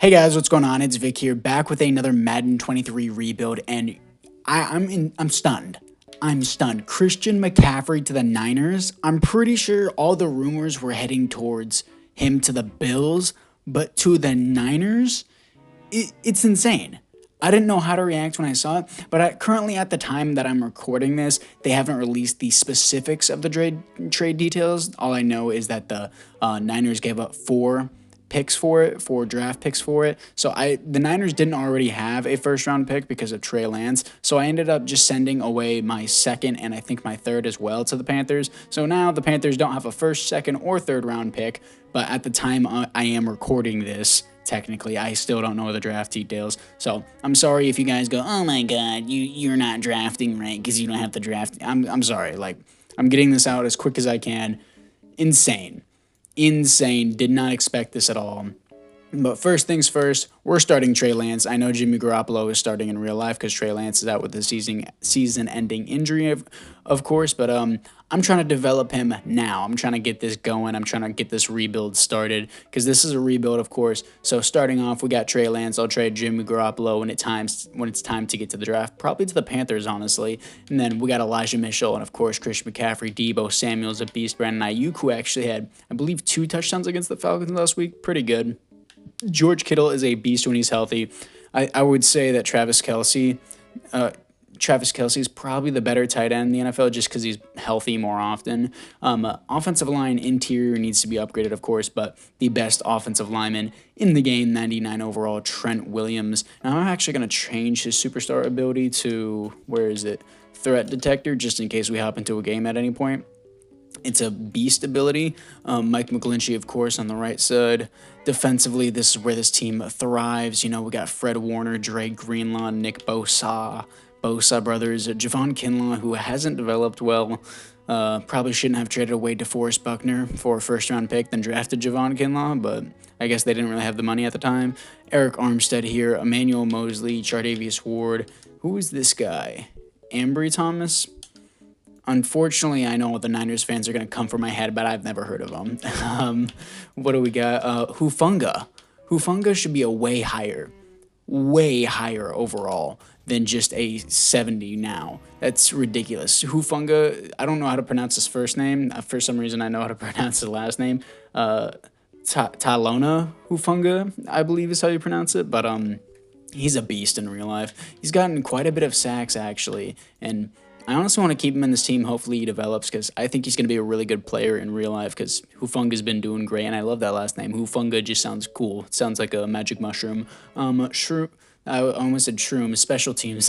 Hey guys, what's going on? It's Vic here, back with another Madden 23 rebuild, and I'm stunned. I'm stunned. Christian McCaffrey to the Niners. I'm pretty sure all the rumors were heading towards him to the Bills, but to the Niners, it's insane. I didn't know how to react when I saw it, but currently at the time that I'm recording this, they haven't released the specifics of the trade details. All I know is that the Niners gave up four draft picks for it. So the Niners didn't already have a first round pick because of Trey Lance. So I ended up just sending away my second and I think my third as well to the Panthers. So now the Panthers don't have a first, second, or third round pick. But at the time I am recording this, technically, I still don't know the draft details. So I'm sorry if you guys go, oh my God, you're not drafting right because you don't have the draft. I'm sorry. Like, I'm getting this out as quick as I can. Insane. Did not expect this at all. But first things first, we're starting Trey Lance. I know Jimmy Garoppolo is starting in real life because Trey Lance is out with the season-ending injury, of course. But I'm trying to develop him now. I'm trying to get this going. I'm trying to get this rebuild started because this is a rebuild, of course. So starting off, we got Trey Lance. I'll trade Jimmy Garoppolo when it's time to get to the draft, probably to the Panthers, honestly. And then we got Elijah Mitchell and, of course, Christian McCaffrey, Debo Samuel's a beast. Brandon Ayuk, who actually had, I believe, 2 touchdowns against the Falcons last week. Pretty good. George Kittle is a beast when he's healthy. I would say that Travis Kelce is probably the better tight end in the NFL just because he's healthy more often. Offensive line interior needs to be upgraded, of course, but the best offensive lineman in the game, 99 overall, Trent Williams. Now, I'm actually going to change his superstar ability to, threat detector, just in case we hop into a game at any point. It's a beast ability. Mike McGlinchey, of course, on the right side. Defensively, this is where this team thrives. You know, we got Fred Warner, Dre Greenlaw, Nick Bosa brothers, Javon Kinlaw, who hasn't developed well. Probably shouldn't have traded away DeForest Buckner for a first-round pick, then drafted Javon Kinlaw, but I guess they didn't really have the money at the time. Eric Armstead here, Emmanuel Mosley, Chardavius Ward. Who is this guy? Ambry Thomas? Unfortunately, I know the Niners fans are going to come for my head, but I've never heard of them. What do we got? Hufunga. Hufunga should be a way higher overall than just a 70 now. That's ridiculous. Hufunga, I don't know how to pronounce his first name. For some reason, I know how to pronounce his last name. Talona Hufunga, I believe is how you pronounce it, but he's a beast in real life. He's gotten quite a bit of sacks, actually, and I honestly want to keep him in this team. Hopefully he develops because I think he's going to be a really good player in real life because Hufunga's been doing great, and I love that last name. Hufunga just sounds cool. It sounds like a magic mushroom. I almost said shroom. Special teams.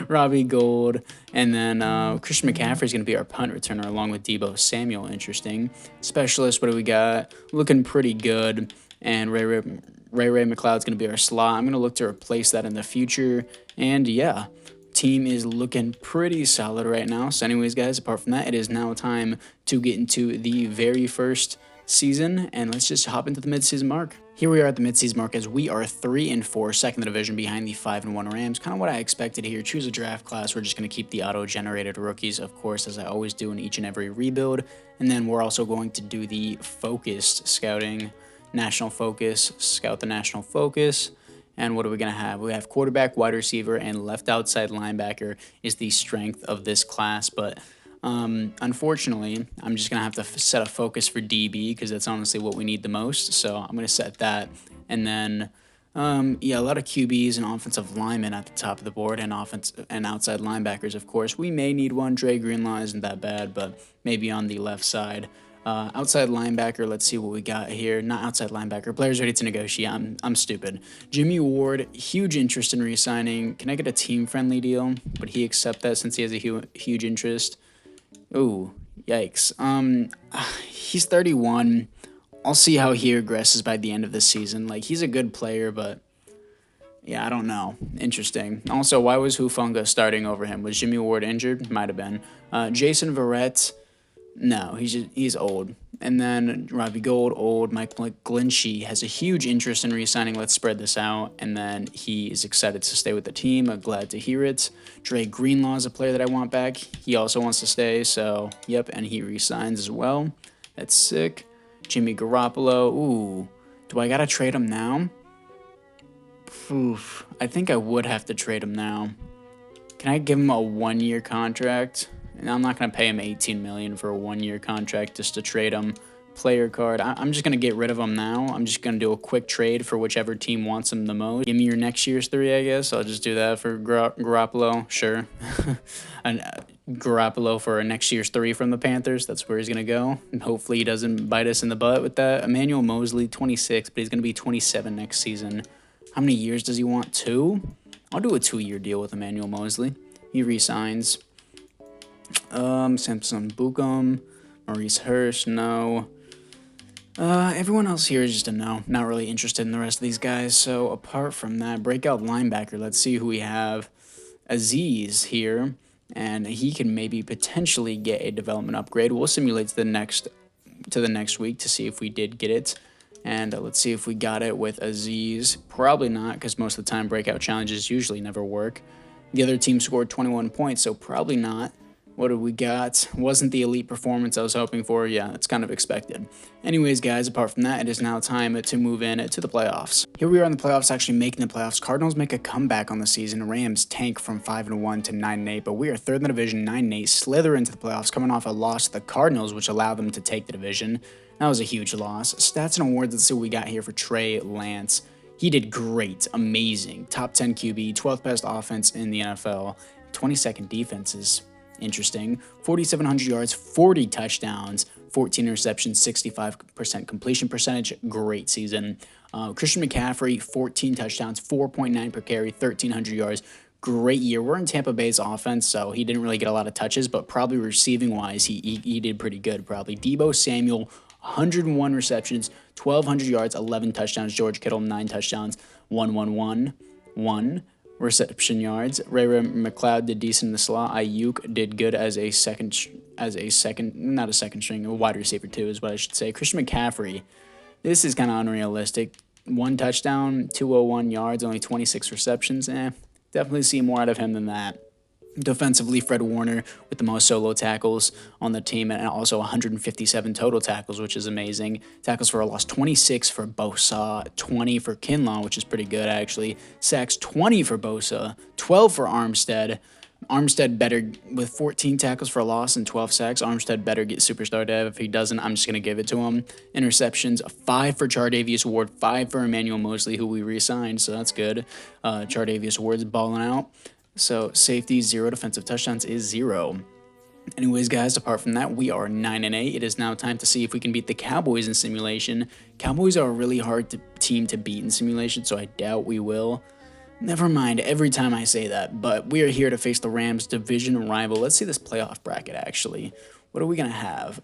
Robbie Gould, and then Christian McCaffrey is going to be our punt returner along with Debo Samuel. Interesting. Specialist, what do we got? Looking pretty good. And Ray McLeod's going to be our slot. I'm going to look to replace that in the future. And yeah, team is looking pretty solid right now. So anyways, guys, apart from that, it is now time to get into the very first season, and let's just hop into the midseason mark. Here we are at the midseason mark as we are 3-4, second in the division behind the 5-1 Rams. Kind of what I expected here. Choose a draft class. We're just going to keep the auto-generated rookies, of course, as I always do in each and every rebuild. And then we're also going to do the focused scouting, national focus, scout the national focus. And what are we going to have? We have quarterback, wide receiver, and left outside linebacker is the strength of this class. But unfortunately, I'm just going to have to set a focus for DB because that's honestly what we need the most. So I'm going to set that. And then, a lot of QBs and offensive linemen at the top of the board and outside linebackers, of course. We may need one. Dre Greenlaw isn't that bad, but maybe on the left side. Outside linebacker, let's see what we got here. Not outside linebacker. Players ready to negotiate. I'm stupid. Jimmy Ward, huge interest in re-signing. Can I get a team-friendly deal? Would he accept that since he has a huge interest? Ooh, yikes. He's 31. I'll see how he regresses by the end of the season. Like, he's a good player, but yeah, I don't know. Interesting. Also, why was Hufunga starting over him? Was Jimmy Ward injured? Might have been. Jason Verrett. No, he's old. And then Robbie Gould, old. Mike McGlinchey has a huge interest in re-signing. Let's spread this out. And then he is excited to stay with the team. I'm glad to hear it. Dre Greenlaw is a player that I want back. He also wants to stay. So, yep, and he re-signs as well. That's sick. Jimmy Garoppolo. Ooh, do I got to trade him now? Oof. I think I would have to trade him now. Can I give him a 1-year contract? And I'm not going to pay him $18 million for a 1-year contract just to trade him. Player card. I'm just going to get rid of him now. I'm just going to do a quick trade for whichever team wants him the most. Give me your next year's 3, I guess. I'll just do that for Garoppolo. Sure. And Garoppolo for a next year's 3 from the Panthers. That's where he's going to go. And hopefully he doesn't bite us in the butt with that. Emmanuel Mosley, 26, but he's going to be 27 next season. How many years does he want? 2? I'll do a 2-year deal with Emmanuel Mosley. He resigns. Samson Bukum, Maurice Hurst, no. Everyone else here is just a no. Not really interested in the rest of these guys. So apart from that, breakout linebacker. Let's see who we have. Aziz here, and he can maybe potentially get a development upgrade. We'll simulate to the next week to see if we did get it. And let's see if we got it with Aziz. Probably not, because most of the time breakout challenges usually never work. The other team scored 21 points, so probably not. What did we got? Wasn't the elite performance I was hoping for. Yeah, it's kind of expected. Anyways, guys, apart from that, it is now time to move in to the playoffs. Here we are in the playoffs, actually making the playoffs. Cardinals make a comeback on the season. Rams tank from 5-1 to 9-8, but we are third in the division, 9-8, slither into the playoffs, coming off a loss to the Cardinals, which allowed them to take the division. That was a huge loss. Stats and awards, let's see what we got here for Trey Lance. He did great, amazing. Top 10 QB, 12th best offense in the NFL, 22nd defense is interesting. 4,700 yards, 40 touchdowns, 14 interceptions, 65% completion percentage. Great season. Christian McCaffrey, 14 touchdowns, 4.9 per carry, 1,300 yards. Great year. We're in Tampa Bay's offense, so he didn't really get a lot of touches, but probably receiving-wise, he did pretty good, probably. Deebo Samuel, 101 receptions, 1,200 yards, 11 touchdowns. George Kittle, 9 touchdowns, 1 reception yards. Ray McLeod did decent in the slot. Ayuk did good as a wide receiver too, is what I should say. Christian McCaffrey, this is kind of unrealistic. 1 touchdown, 201 yards, only 26 receptions. Definitely see more out of him than that. Defensively, Fred Warner with the most solo tackles on the team, and also 157 total tackles, which is amazing. Tackles for a loss, 26 for Bosa, 20 for Kinlaw, which is pretty good, actually. Sacks, 20 for Bosa, 12 for Armstead. Armstead better, with 14 tackles for a loss and 12 sacks, Armstead better get superstar dev. If he doesn't, I'm just going to give it to him. Interceptions, 5 for Chardavius Ward, 5 for Emmanuel Mosley, who we re-signed, so that's good. Chardavius Ward's balling out. So safety, 0. Defensive touchdowns is 0. Anyways, guys, apart from that, we are 9-8. It is now time to see if we can beat the Cowboys in simulation. Cowboys are a really hard team to beat in simulation, so I doubt we will. Never mind, every time I say that, but we are here to face the Rams' division rival. Let's see this playoff bracket, actually. What are we going to have?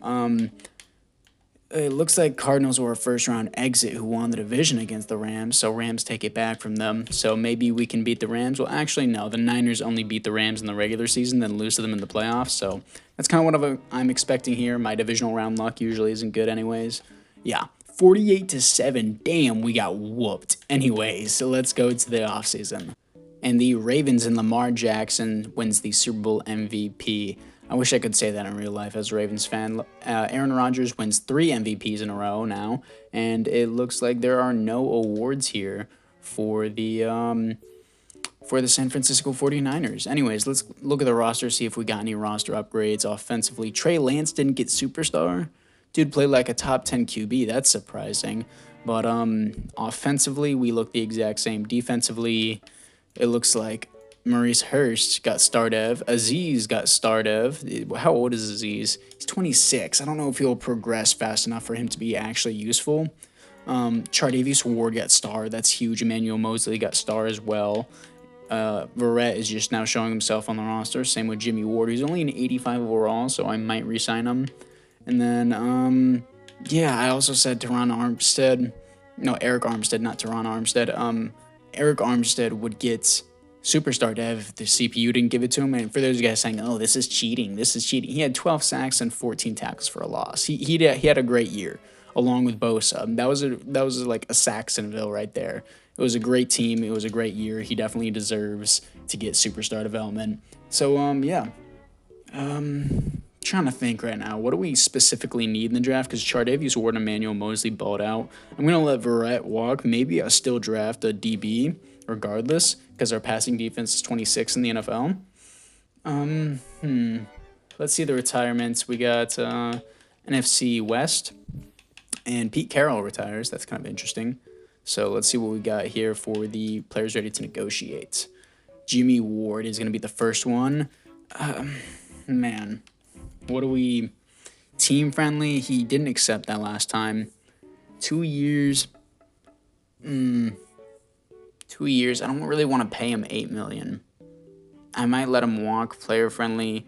It looks like Cardinals were a first-round exit who won the division against the Rams, so Rams take it back from them. So maybe we can beat the Rams. Well, actually, no. The Niners only beat the Rams in the regular season, then lose to them in the playoffs. So that's kind of what I'm expecting here. My divisional round luck usually isn't good anyways. Yeah, 48-7. Damn, we got whooped. Anyways, so let's go to the offseason. And the Ravens and Lamar Jackson wins the Super Bowl MVP. I wish I could say that in real life as a Ravens fan. Aaron Rodgers wins 3 MVPs in a row now, and it looks like there are no awards here for the San Francisco 49ers. Anyways, let's look at the roster, see if we got any roster upgrades offensively. Trey Lance didn't get superstar. Dude played like a top 10 QB. That's surprising. But offensively, we look the exact same. Defensively, it looks like Maurice Hurst got star dev. Aziz got star dev. How old is Aziz? He's 26. I don't know if he'll progress fast enough for him to be actually useful. Chardavius Ward got star. That's huge. Emmanuel Mosley got star as well. Verrett is just now showing himself on the roster. Same with Jimmy Ward. He's only an 85 overall, so I might re-sign him. And then, yeah, I also said Eric Armstead, not Teron Armstead. Eric Armstead would get superstar dev if the CPU didn't give it to him. And for those guys saying, oh, this is cheating, he had 12 sacks and 14 tackles for a loss. He had a great year along with Bosa. That was like a Saxonville right there. It was a great team. It was a great year. He definitely deserves to get superstar development. So yeah, Trying to think right now. What do we specifically need in the draft? Because Chardavius Ward and Emmanuel Mosley balled out. I'm going to let Verrett walk. Maybe I'll still draft a DB regardless because our passing defense is 26 in the NFL. Let's see the retirements. We got NFC West, and Pete Carroll retires. That's kind of interesting. So let's see what we got here for the players ready to negotiate. Jimmy Ward is going to be the first one. Man, what do we... Team friendly, he didn't accept that last time. 2 years. 2 years. I don't really want to pay him $8 million. I might let him walk. Player friendly.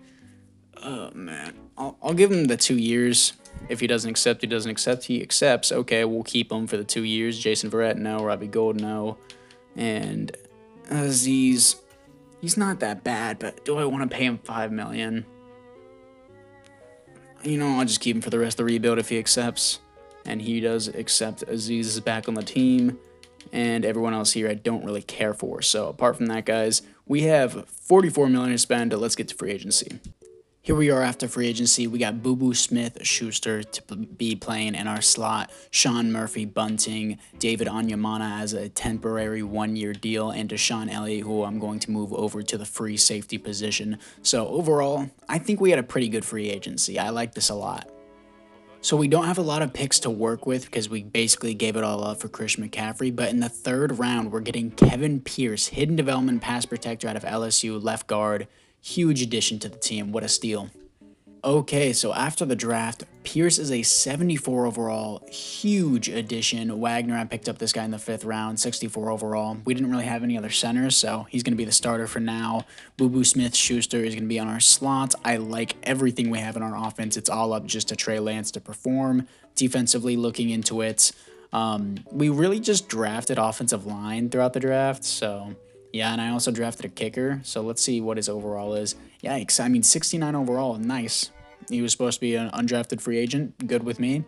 Oh man, I'll give him the 2 years. If he doesn't accept, he doesn't accept. He accepts. Okay, we'll keep him for the 2 years. Jason Verrett, no. Robbie Gould, no. And Aziz, he's not that bad, but do I want to pay him $5 million? You know, I'll just keep him for the rest of the rebuild if he accepts. And he does accept. Aziz is back on the team. And everyone else here I don't really care for. So apart from that, guys, we have $44 million to spend. Let's get to free agency. Here we are after free agency. We got Boo Boo Smith-Schuster to be playing in our slot. Sean Murphy-Bunting, David Onyemata as a temporary one-year deal, and Deshaun Elliott, who I'm going to move over to the free safety position. So overall, I think we had a pretty good free agency. I like this a lot. So we don't have a lot of picks to work with because we basically gave it all up for Christian McCaffrey. But in the third round, we're getting Kevin Pierce, hidden development pass protector out of LSU, left guard. Huge addition to the team. What a steal. Okay, so after the draft, Pierce is a 74 overall. Huge addition. Wagner, I picked up this guy in the 5th round, 64 overall. We didn't really have any other centers, so he's going to be the starter for now. Boo Boo Smith-Schuster is going to be on our slot. I like everything we have in our offense. It's all up just to Trey Lance to perform. Defensively, looking into it, we really just drafted offensive line throughout the draft, so... Yeah, and I also drafted a kicker, so let's see what his overall is. Yikes, I mean, 69 overall, nice. He was supposed to be an undrafted free agent, good with me.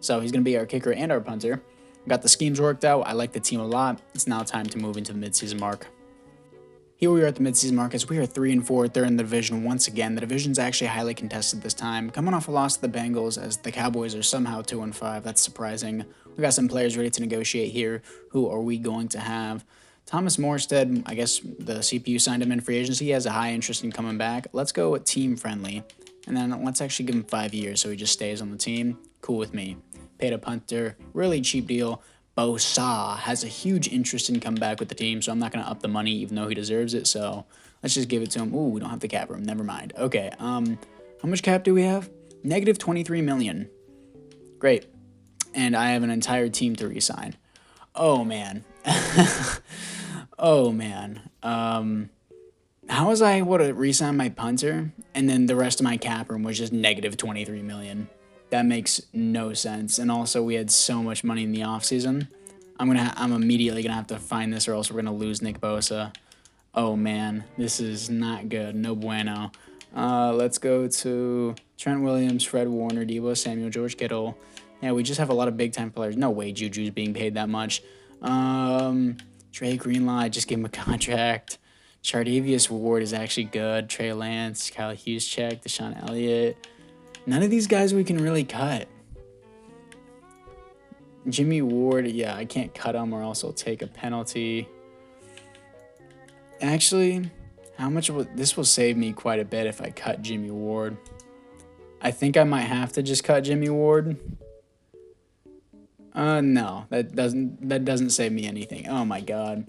So he's going to be our kicker and our punter. Got the schemes worked out, I like the team a lot. It's now time to move into the midseason mark. Here we are at the midseason mark as we are 3-4, third in the division once again. The division's actually highly contested this time. Coming off a loss to the Bengals as the Cowboys are somehow 2-5, that's surprising. We got some players ready to negotiate here. Who are we going to have? Thomas Morstead, I guess the CPU signed him in free agency. He has a high interest in coming back. Let's go with team friendly. And then let's actually give him 5 years so he just stays on the team. Cool with me. Paid a punter. Really cheap deal. Bosa has a huge interest in coming back with the team, so I'm not going to up the money even though he deserves it. So let's just give it to him. Ooh, we don't have the cap room. Never mind. Okay, how much cap do we have? Negative $23 million. Great. And I have an entire team to re-sign. Oh, man. Oh, man. How was I able to re-sign my punter and then the rest of my cap room was just negative $23 million? That makes no sense. And also, we had so much money in the offseason. I'm immediately going to have to find this or else we're going to lose Nick Bosa. Oh, man. This is not good. No bueno. Let's go to Trent Williams, Fred Warner, Deebo Samuel, George Kittle. Yeah, we just have a lot of big-time players. No way Juju's being paid that much. Trey Greenlaw, I just gave him a contract. Chardavius Ward is actually good. Trey Lance, Kyle Juszczyk, Deshaun Elliott. None of these guys we can really cut. Jimmy Ward, yeah, I can't cut him or else I'll take a penalty. Actually, how much will this will save me quite a bit if I cut Jimmy Ward. I think I might have to just cut Jimmy Ward. No, that doesn't save me anything. Oh my god.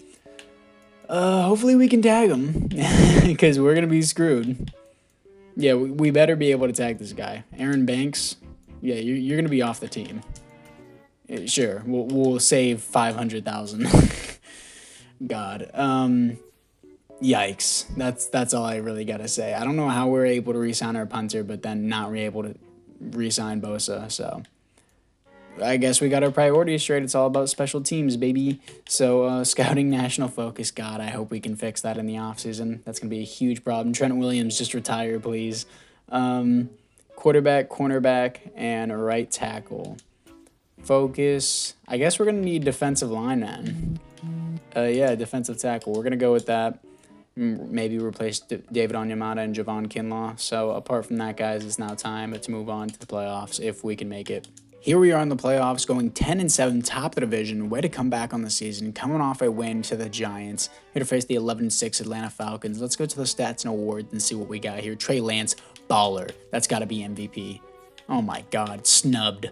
Hopefully we can tag him because we're gonna be screwed. Yeah, we better be able to tag this guy. Aaron Banks. Yeah, you're gonna be off the team. Sure, we'll save 500,000. God. Yikes. That's all I really gotta say. I don't know how we're able to re-sign our punter, but then not able to re-sign Bosa. So I guess we got our priorities straight. It's all about special teams, baby. So scouting national focus. God, I hope we can fix that in the offseason. That's gonna be a huge problem. Trent Williams, just retire, please. Quarterback, cornerback, and right tackle. Focus. I guess we're gonna need defensive line, man. Yeah, defensive tackle. We're gonna go with that. maybe replace David Onyemata and Javon Kinlaw. So apart from that, guys, it's now time to move on to the playoffs if we can make it. Here we are in the playoffs, going 10-7, top of the division. Way to come back on the season, coming off a win to the Giants. Here to face the 11-6 Atlanta Falcons. Let's go to the stats and awards and see what we got here. Trey Lance, baller. That's got to be MVP. Oh my God, snubbed,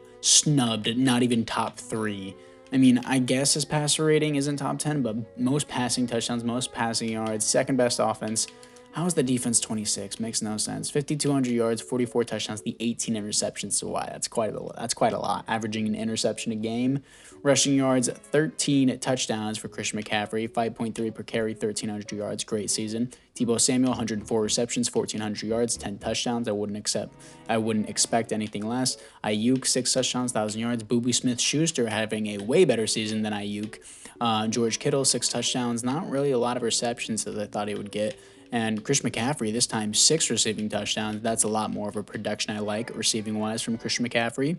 not even top 3. I mean, I guess his passer rating isn't top 10, but most passing touchdowns, most passing yards, second best offense. How is the defense 26? Makes no sense. 5,200 yards, 44 touchdowns, the 18 interceptions. So why? That's quite a lot. Averaging an interception a game. Rushing yards, 13 touchdowns for Christian McCaffrey, 5.3 per carry, 1,300 yards. Great season. Tebow Samuel, 104 receptions, 1,400 yards, 10 touchdowns. I wouldn't expect anything less. Ayuk, 6 touchdowns, 1,000 yards. Booby Smith-Schuster having a way better season than Ayuk. George Kittle, 6 touchdowns. Not really a lot of receptions as I thought he would get. And Chris McCaffrey, this time 6 receiving touchdowns. That's a lot more of a production I like receiving-wise from Christian McCaffrey.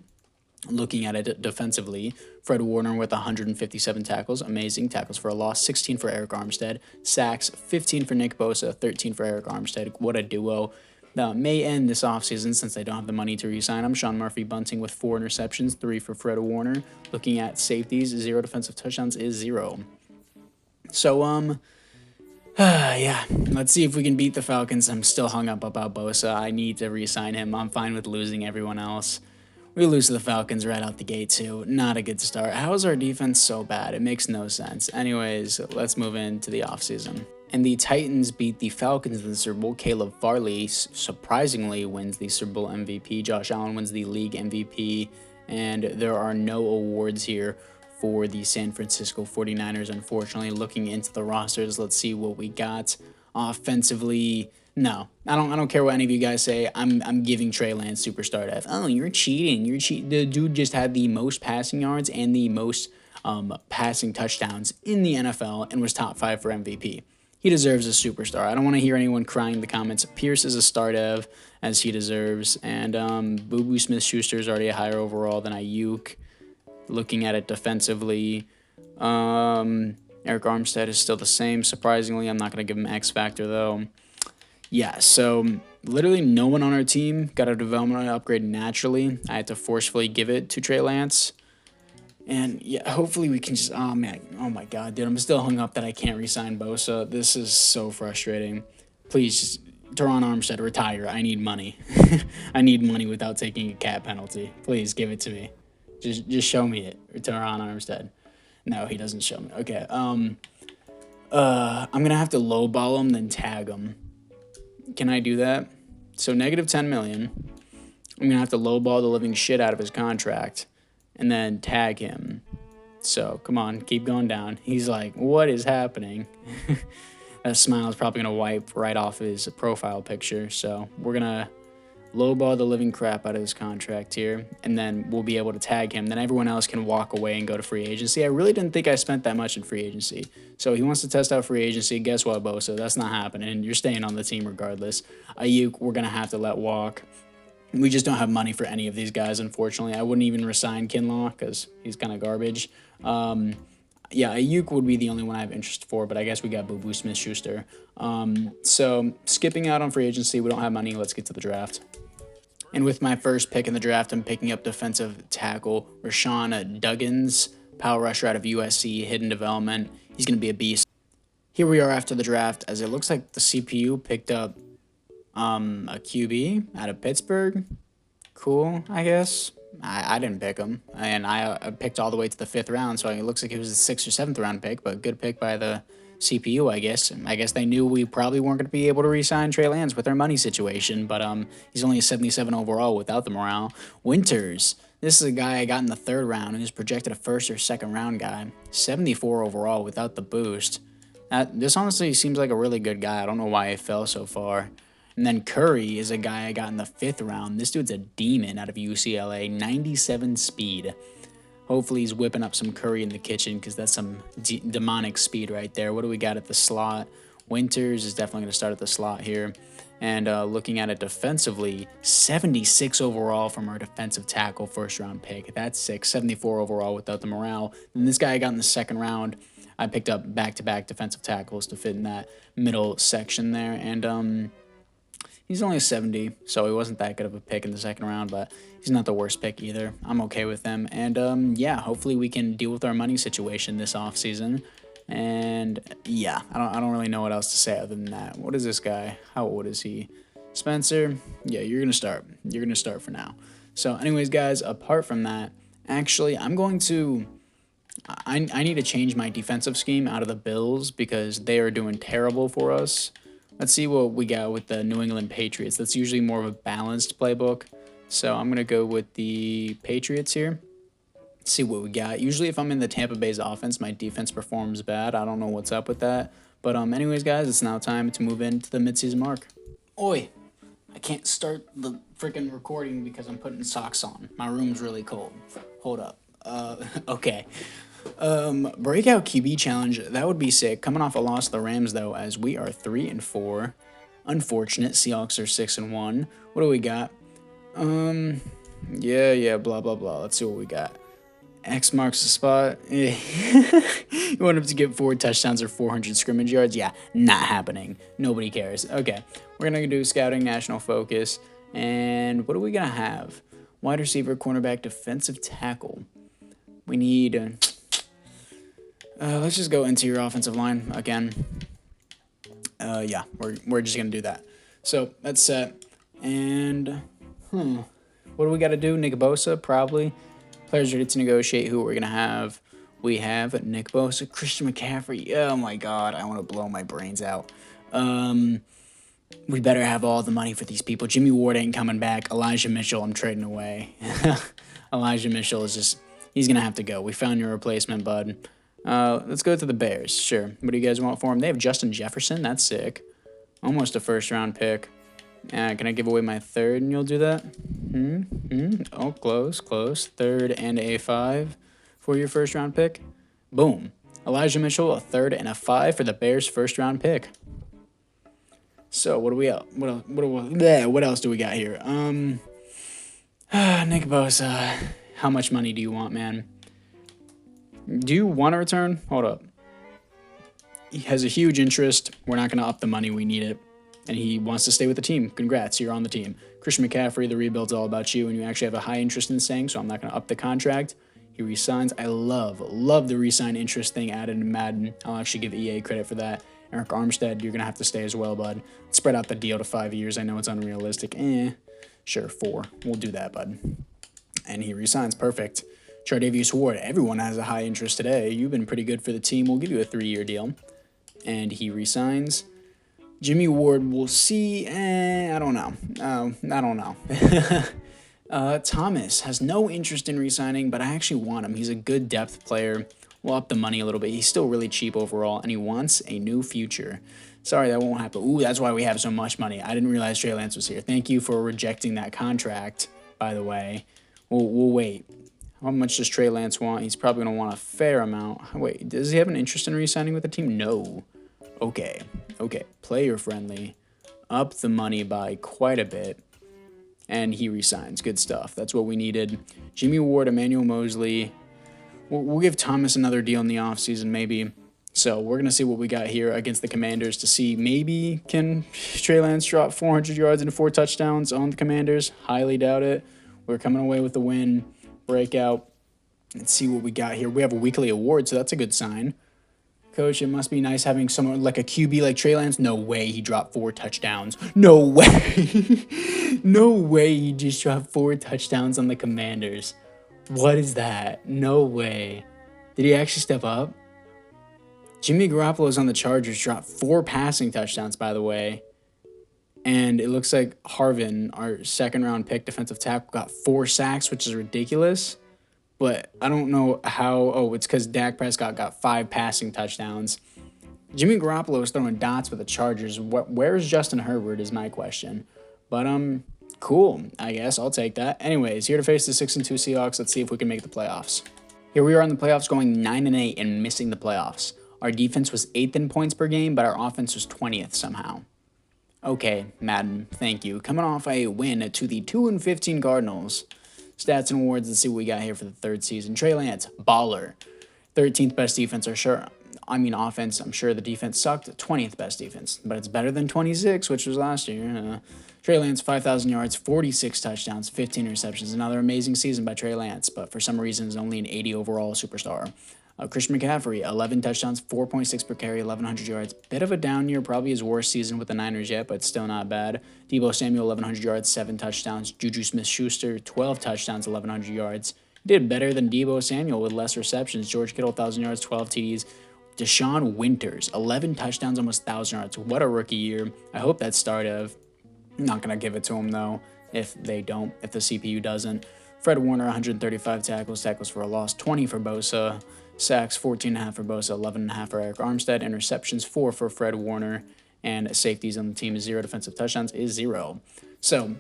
Looking at it defensively, Fred Warner with 157 tackles, amazing. Tackles for a loss, 16 for Eric Armstead. Sacks, 15 for Nick Bosa, 13 for Eric Armstead. What a duo. May end this offseason since they don't have the money to re-sign him. Sean Murphy-Bunting with 4 interceptions, 3 for Fred Warner. Looking at safeties, 0 defensive touchdowns is 0. So, yeah, let's see if we can beat the Falcons. I'm still hung up about Bosa. I need to re-sign him. I'm fine with losing everyone else. We lose to the Falcons right out the gate, too. Not a good start. How is our defense so bad? It makes no sense. Anyways, let's move into the offseason. And the Titans beat the Falcons in the Super Bowl. Caleb Farley surprisingly wins the Super Bowl MVP. Josh Allen wins the league MVP. And there are no awards here for the San Francisco 49ers, unfortunately. Looking into the rosters, let's see what we got. Offensively, no. I don't care what any of you guys say. I'm giving Trey Lance superstar F. Oh, you're cheating. The dude just had the most passing yards and the most passing touchdowns in the NFL and was top 5 for MVP. He deserves a superstar. I don't want to hear anyone crying in the comments. Pierce is a star dev, as he deserves. And Boo Smith-Schuster is already a higher overall than Ayuk. Looking at it defensively, Eric Armstead is still the same. Surprisingly, I'm not going to give him X Factor, though. Yeah, so literally no one on our team got a development upgrade naturally. I had to forcefully give it to Trey Lance. And yeah, hopefully we can just, oh man, oh my God, dude, I'm still hung up that I can't re-sign Bosa. This is so frustrating. Please just, Teron Armstead, retire. I need money. I need money without taking a cap penalty. Please give it to me. Just show me it. Teron Armstead. No, he doesn't show me. Okay. I'm gonna have to lowball him, then tag him. Can I do that? So negative 10 million. I'm gonna have to lowball the living shit out of his contract, and then tag him. So come on, keep going down. He's like, what is happening? That smile is probably gonna wipe right off his profile picture. So we're gonna lowball the living crap out of his contract here, and then we'll be able to tag him. Then everyone else can walk away and go to free agency. I really didn't think I spent that much in free agency. So he wants to test out free agency. Guess what, Bosa? That's not happening. You're staying on the team regardless. Ayuk, we're going to have to let walk. We just don't have money for any of these guys, unfortunately. I wouldn't even resign Kinlaw because he's kind of garbage. Yeah, Ayuk would be the only one I have interest for, but I guess we got Boo Smith-Schuster. So skipping out on free agency, we don't have money. Let's get to the draft. And with my first pick in the draft, I'm picking up defensive tackle Rashawn Duggins, power rusher out of USC, hidden development. He's going to be a beast. Here we are after the draft, as it looks like the CPU picked up a QB out of Pittsburgh. Cool, I guess. I didn't pick him, and I picked all the way to the 5th round, so it looks like it was a 6th or 7th round pick, but good pick by the CPU, I guess. I guess they knew we probably weren't going to be able to re-sign Trey Lance with our money situation, but he's only a 77 overall without the morale. Winters, this is a guy I got in the 3rd round, and is projected a 1st or 2nd round guy. 74 overall without the boost. This honestly seems like a really good guy. I don't know why it fell so far. And then Curry is a guy I got in the 5th round. This dude's a demon out of UCLA, 97 speed. Hopefully he's whipping up some curry in the kitchen because that's some demonic speed right there. What do we got at the slot? Winters is definitely going to start at the slot here. And looking at it defensively, 76 overall from our defensive tackle, 1st round pick. That's sick. 74 overall without the morale. And this guy I got in the 2nd round, I picked up back-to-back defensive tackles to fit in that middle section there, and he's only a 70, so he wasn't that good of a pick in the second round, but he's not the worst pick either. I'm okay with him, and yeah, hopefully we can deal with our money situation this offseason. And yeah, I don't really know what else to say other than that. What is this guy? How old is he? Spencer? Yeah, you're gonna start. You're gonna start for now. So, anyways, guys, apart from that, actually, I'm going to. I need to change my defensive scheme out of the Bills because they are doing terrible for us. Let's see what we got with the New England Patriots. That's usually more of a balanced playbook. So I'm going to go with the Patriots here. See what we got. Usually if I'm in the Tampa Bay's offense, my defense performs bad. I don't know what's up with that. But anyways, guys, it's now time to move into the midseason mark. Oi, I can't start the freaking recording because I'm putting socks on. My room's really cold. Hold up. Okay. Breakout QB challenge, that would be sick. Coming off a loss to the Rams, though, as we are 3-4. Unfortunate. Seahawks are 6-1. What do we got? Yeah, blah, blah, blah. Let's see what we got. X marks the spot. You want him to get 4 touchdowns or 400 scrimmage yards? Yeah, not happening. Nobody cares. Okay, we're going to do scouting, national focus. And what are we going to have? Wide receiver, cornerback, defensive tackle. We need... let's just go into your offensive line again. Yeah, we're just going to do that. So, that's set. And, what do we got to do? Nick Bosa, probably. Players ready to negotiate. Who we're going to have? We have Nick Bosa, Christian McCaffrey. Oh, my God. I want to blow my brains out. We better have all the money for these people. Jimmy Ward ain't coming back. Elijah Mitchell, I'm trading away. Elijah Mitchell is just... He's going to have to go. We found your replacement, bud. Let's go to the Bears. Sure. What do you guys want for him? They have Justin Jefferson. That's sick. Almost a first-round pick. Can I give away my third and you'll do that? Oh, close. Third and a 5 for your first-round pick. Boom. Elijah Mitchell, a third and a 5 for the Bears' first-round pick. So, what do we else? What else do we got here? Nick Bosa. How much money do you want, man? Do you want to return? Hold up. He has a huge interest. We're not going to up the money. We need it. And he wants to stay with the team. Congrats, you're on the team. Christian McCaffrey, the rebuild's all about you, and you actually have a high interest in staying, so I'm not going to up the contract. He resigns. I love the resign interest thing added in Madden. I'll actually give EA credit for that. Eric Armstead, you're going to have to stay as well, bud. Spread out the deal to 5 years. I know it's unrealistic. Sure, 4. We'll do that, bud. And he resigns. Perfect. Chardavius Ward, everyone has a high interest today. You've been pretty good for the team. We'll give you a 3-year deal. And he resigns. Jimmy Ward, we'll see. I don't know. I don't know. Thomas has no interest in resigning, but I actually want him. He's a good depth player. We'll up the money a little bit. He's still really cheap overall, and he wants a new future. Sorry, that won't happen. Ooh, that's why we have so much money. I didn't realize Trey Lance was here. Thank you for rejecting that contract, by the way. We'll wait. How much does Trey Lance want? He's probably going to want a fair amount. Wait, does he have an interest in re-signing with the team? No. Okay. Player friendly. Up the money by quite a bit. And he resigns. Good stuff. That's what we needed. Jimmy Ward, Emmanuel Mosley. We'll give Thomas another deal in the offseason, maybe. So we're going to see what we got here against the Commanders to see maybe can Trey Lance drop 400 yards and 4 touchdowns on the Commanders. Highly doubt it. We're coming away with the win. Breakout. Let's see what we got here. We have a weekly award, so that's a good sign. Coach, it must be nice having someone like a QB like Trey Lance. No way he dropped 4 touchdowns. No way. No way he just dropped 4 touchdowns on the Commanders. What is that? No way. Did he actually step up? Jimmy Garoppolo's on the Chargers, dropped 4 passing touchdowns, by the way. And it looks like Harvin, our second-round pick defensive tackle, got 4 sacks, which is ridiculous. But I don't know how. Oh, it's because Dak Prescott got 5 passing touchdowns. Jimmy Garoppolo is throwing dots with the Chargers. Where's Justin Herbert is my question. But, cool. I guess I'll take that. Anyways, here to face the 6-2 Seahawks. Let's see if we can make the playoffs. Here we are in the playoffs going 9-8 and missing the playoffs. Our defense was 8th in points per game, but our offense was 20th somehow. Okay, Madden, thank you. Coming off a win to the 2-15 Cardinals. Stats and awards, let's see what we got here for the 3rd season. Trey Lance, baller. 13th best defense, or sure. offense, I'm sure the defense sucked. 20th best defense, but it's better than 26, which was last year. Trey Lance, 5,000 yards, 46 touchdowns, 15 receptions. Another amazing season by Trey Lance, but for some reason is only an 80 overall superstar. Christian McCaffrey, 11 touchdowns, 4.6 per carry, 1,100 yards. Bit of a down year, probably his worst season with the Niners yet, but still not bad. Deebo Samuel, 1,100 yards, 7 touchdowns. Juju Smith-Schuster, 12 touchdowns, 1,100 yards. Did better than Deebo Samuel with less receptions. George Kittle, 1,000 yards, 12 TDs. Deshaun Winters, 11 touchdowns, almost 1,000 yards. What a rookie year. I hope that's start of. I'm not going to give it to him, though, if the CPU doesn't. Fred Warner, 135 tackles for a loss, 20 for Bosa. Sacks, 14.5 for Bosa, 11.5 for Eric Armstead. Interceptions, 4 for Fred Warner. And safeties on the team is 0. Defensive touchdowns is 0. So,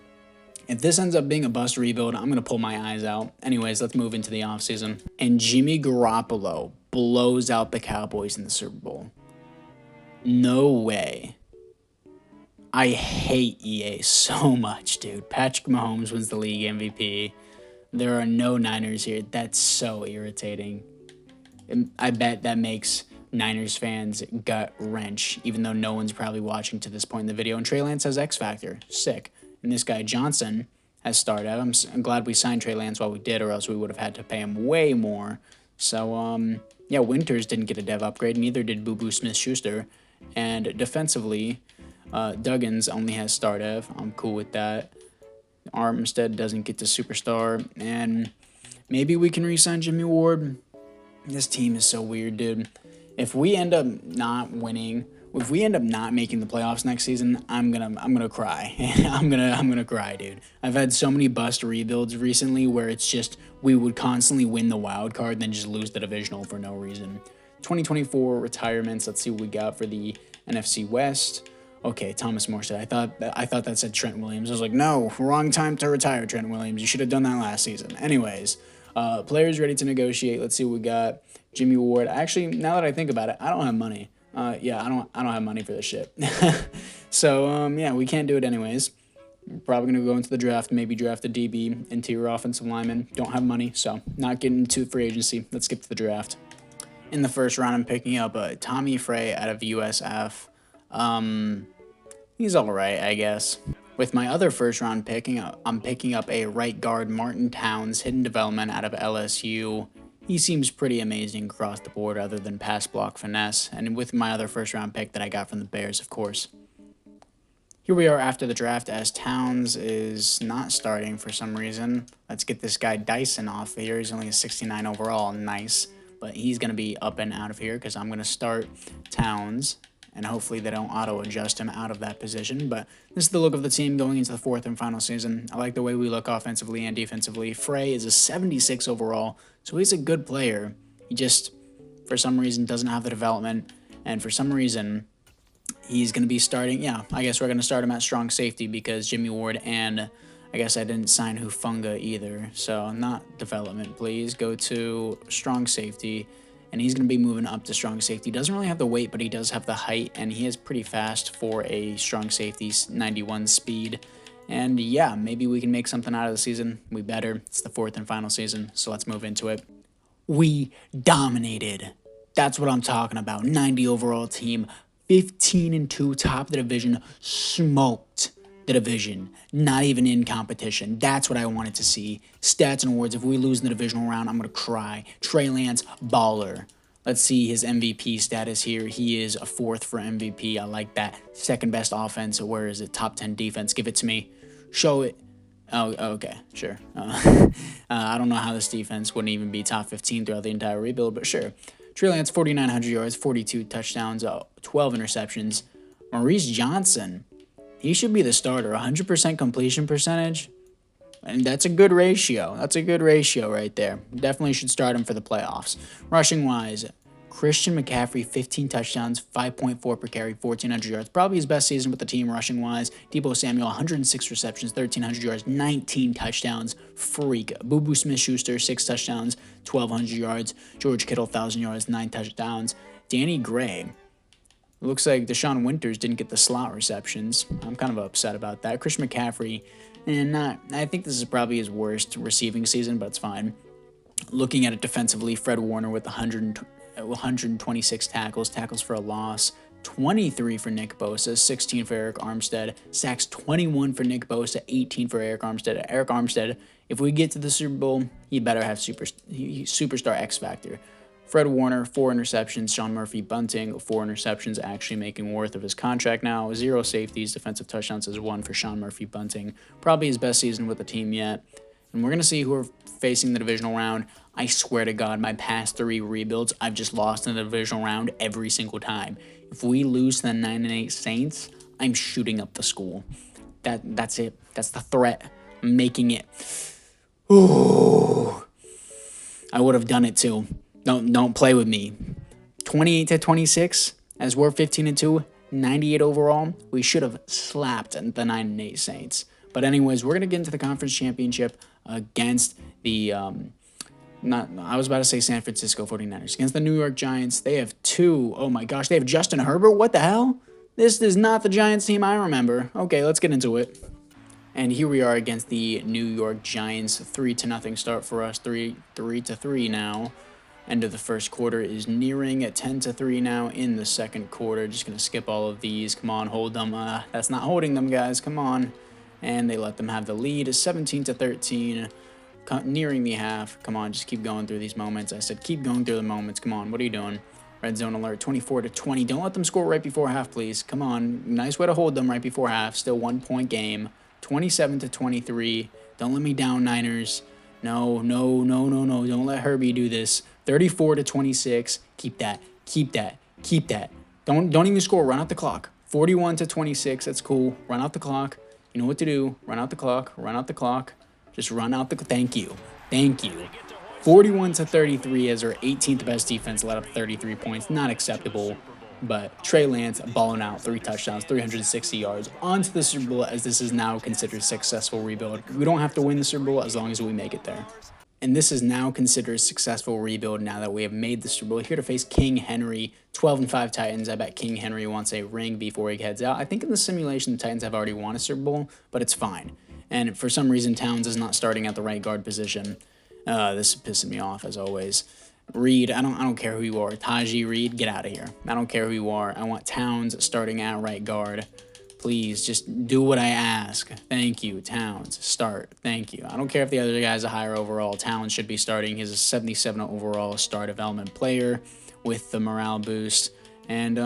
if this ends up being a bust rebuild, I'm going to pull my eyes out. Anyways, let's move into the offseason. And Jimmy Garoppolo blows out the Cowboys in the Super Bowl. No way. I hate EA so much, dude. Patrick Mahomes wins the league MVP. There are no Niners here. That's so irritating. I bet that makes Niners fans gut wrench, even though no one's probably watching to this point in the video. And Trey Lance has X Factor. Sick. And this guy Johnson has started. I'm glad we signed Trey Lance while we did, or else we would have had to pay him way more. So, yeah, Winters didn't get a dev upgrade. Neither did Boo Smith-Schuster. And defensively, Duggins only has star dev. I'm cool with that. Armstead doesn't get to superstar. And maybe we can re-sign Jimmy Ward. This team is so weird, dude. If we end up not winning, if we end up not making the playoffs next season, I'm gonna cry. I'm gonna cry, dude. I've had so many bust rebuilds recently where it's just we would constantly win the wild card and then just lose the divisional for no reason. 2024 retirements. Let's see what we got for the NFC West. Okay, Thomas Morstead. I thought that said Trent Williams. I was like, no, wrong time to retire, Trent Williams. You should have done that last season. Anyways. Players ready to negotiate. Let's see what we got. Jimmy Ward. Actually, now that I think about it, I don't have money. Yeah, I don't have money for this shit. So, yeah, we can't do it anyways. We're probably going to go into the draft, maybe draft a DB, interior offensive lineman. Don't have money, so not getting into free agency. Let's skip to the draft. In the first round, I'm picking up Tommy Frey out of USF. He's all right, I guess. With my other first-round pick, I'm picking up a right guard, Martin Towns, hidden development out of LSU. He seems pretty amazing across the board other than pass block finesse. And with my other first-round pick that I got from the Bears, of course. Here we are after the draft as Towns is not starting for some reason. Let's get this guy Dyson off here. He's only a 69 overall. Nice. But he's going to be up and out of here because I'm going to start Towns. And hopefully they don't auto-adjust him out of that position. But this is the look of the team going into the fourth and final season. I like the way we look offensively and defensively. Frey is a 76 overall, so he's a good player. He just, for some reason, doesn't have the development. And for some reason, he's going to be starting. Yeah, I guess we're going to start him at strong safety because Jimmy Ward and I guess I didn't sign Hufanga either. So not development, please. Go to strong safety. And he's going to be moving up to strong safety. Doesn't really have the weight, but he does have the height, and he is pretty fast for a strong safety, 91 speed. And yeah, maybe we can make something out of the season. We better. It's the fourth and final season, so let's move into it. We dominated. That's what I'm talking about. 90 overall team, 15-2, top of the division, smoked the division, not even in competition. That's what I wanted to see. Stats and awards. If we lose in the divisional round, I'm going to cry. Trey Lance, baller. Let's see his MVP status here. He is a 4th for MVP. I like that. Second best offense. Where is it? Top 10 defense. Give it to me. Show it. Oh, okay. Sure. I don't know how this defense wouldn't even be top 15 throughout the entire rebuild, but sure. Trey Lance, 4,900 yards, 42 touchdowns, 12 interceptions. Maurice Johnson. He should be the starter. 100% completion percentage. And that's a good ratio. That's a good ratio right there. Definitely should start him for the playoffs. Rushing-wise, Christian McCaffrey, 15 touchdowns, 5.4 per carry, 1,400 yards. Probably his best season with the team rushing-wise. Deebo Samuel, 106 receptions, 1,300 yards, 19 touchdowns. Freak. Boo Smith-Schuster, 6 touchdowns, 1,200 yards. George Kittle, 1,000 yards, 9 touchdowns. Danny Gray. Looks like Deshaun Winters didn't get the slot receptions. I'm kind of upset about that. Christian McCaffrey, I think this is probably his worst receiving season, but it's fine. Looking at it defensively, Fred Warner with 126 tackles for a loss, 23 for Nick Bosa, 16 for Eric Armstead, sacks 21 for Nick Bosa, 18 for Eric Armstead. Eric Armstead, if we get to the Super Bowl, he better have superstar X Factor. Fred Warner, 4 interceptions. Sean Murphy-Bunting, 4 interceptions, actually making worth of his contract now. 0 safeties, defensive touchdowns is 1 for Sean Murphy-Bunting. Probably his best season with the team yet. And we're going to see who are facing the divisional round. I swear to God, my past 3 rebuilds, I've just lost in the divisional round every single time. If we lose to the 9-8 Saints, I'm shooting up the school. That's it. That's the threat. I'm making it. Ooh. I would have done it too. Don't play with me. 28-26, as we're 15-2, 98 overall. We should have slapped the 9-8 Saints. But anyways, we're gonna get into the conference championship against the I was about to say San Francisco 49ers against the New York Giants. They have 2. Oh my gosh, they have Justin Herbert. What the hell? This is not the Giants team I remember. Okay, let's get into it. And here we are against the New York Giants. 3-0 start for us. 3-3 now. End of the first quarter is nearing at 10-3 now in the second quarter. Just going to skip all of these. Come on, hold them. That's not holding them, guys. Come on. And they let them have the lead. 17-13. Nearing the half. Come on, just keep going through these moments. I said keep going through the moments. Come on, what are you doing? Red zone alert, 24-20. Don't let them score right before half, please. Come on. Nice way to hold them right before half. Still 1-point game. 27-23. Don't let me down, Niners. No. Don't let Herbie do this. 34-26. Keep that. Don't even score. Run out the clock. 41-26. That's cool. Run out the clock. You know what to do. Run out the clock. Just run out the. Thank you. 41-33 as our 18th best defense let up 33 points. Not acceptable. But Trey Lance balling out, 3 touchdowns, 360 yards. On to the Super Bowl, as this is now considered a successful rebuild. We don't have to win the Super Bowl as long as we make it there. And this is now considered a successful rebuild now that we have made the Super Bowl. Here to face King Henry, 12-5 Titans. I bet King Henry wants a ring before he heads out. I think in the simulation the Titans have already won a Super Bowl, but it's fine. And for some reason, Towns is not starting at the right guard position. This is pissing me off, as always. Reed, I don't care who you are. Taji Reed, get out of here. I don't care who you are. I want Towns starting at right guard. Please, just do what I ask. Thank you, Towns. Start. Thank you. I don't care if the other guy's a higher overall. Towns should be starting. He's a 77 overall star development player with the morale boost. And,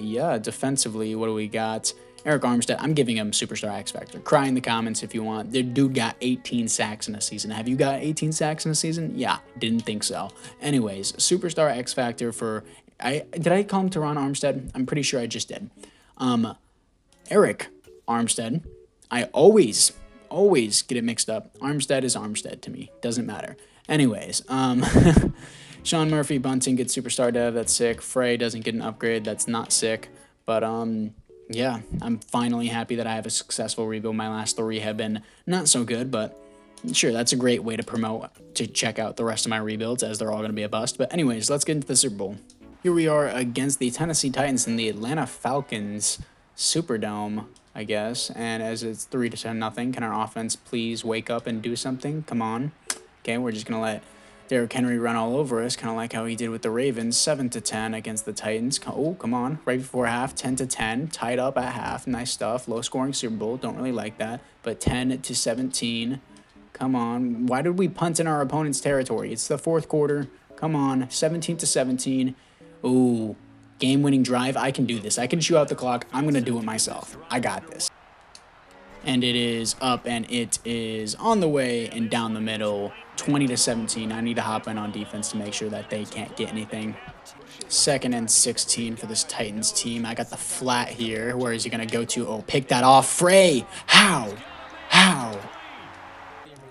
yeah, defensively, what do we got? Eric Armstead, I'm giving him Superstar X Factor. Cry in the comments if you want. The dude got 18 sacks in a season. Have you got 18 sacks in a season? Yeah, didn't think so. Anyways, Superstar X Factor for... Did I call him Teron Armstead? I'm pretty sure I just did. Eric Armstead. I always get it mixed up. Armstead is Armstead to me. Doesn't matter. Anyways, Sean Murphy-Bunting gets Superstar Dev. That's sick. Frey doesn't get an upgrade. That's not sick. But, yeah, I'm finally happy that I have a successful rebuild. My last 3 have been not so good, but sure, that's a great way to check out the rest of my rebuilds, as they're all going to be a bust. But anyways, let's get into the Super Bowl. Here we are against the Tennessee Titans in the Atlanta Falcons Superdome, I guess. And as it's 3-0, can our offense please wake up and do something? Come on. Okay, we're just going to let Derrick Henry run all over us, kind of like how he did with the Ravens, 7-10 against the Titans. Oh, come on, right before half, 10-10, tied up at half. Nice stuff. Low-scoring Super Bowl. Don't really like that. But 10-17. Come on. Why did we punt in our opponent's territory? It's the fourth quarter. Come on, 17-17. Ooh, game-winning drive. I can do this. I can chew out the clock. I'm going to do it myself. I got this. And it is up, and it is on the way and down the middle. 20-17. I need to hop in on defense to make sure that they can't get anything. 2nd and 16 for this Titans team. I got the flat here. Where is he going to go to? Oh, pick that off. Frey. How?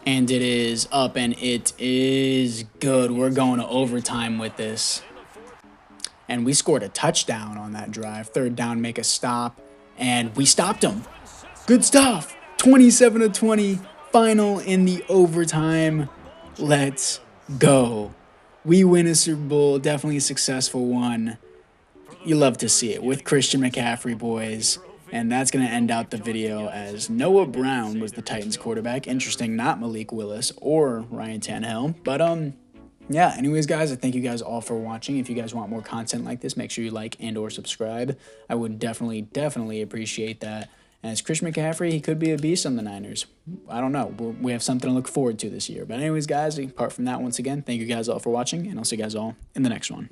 And it is up, and it is good. We're going to overtime with this. And we scored a touchdown on that drive. 3rd down, make a stop. And we stopped him. Good stuff. 27-20. Final in the overtime. Let's go. We win a Super Bowl. Definitely a successful one. You love to see it with Christian McCaffrey, boys. And that's going to end out the video, as Noah Brown was the Titans quarterback. Interesting, not Malik Willis or Ryan Tannehill. But, yeah, anyways, guys, I thank you guys all for watching. If you guys want more content like this, make sure you like and or subscribe. I would definitely appreciate that. As Christian McCaffrey, he could be a beast on the Niners. I don't know. We have something to look forward to this year. But anyways, guys, apart from that, once again, thank you guys all for watching, and I'll see you guys all in the next one.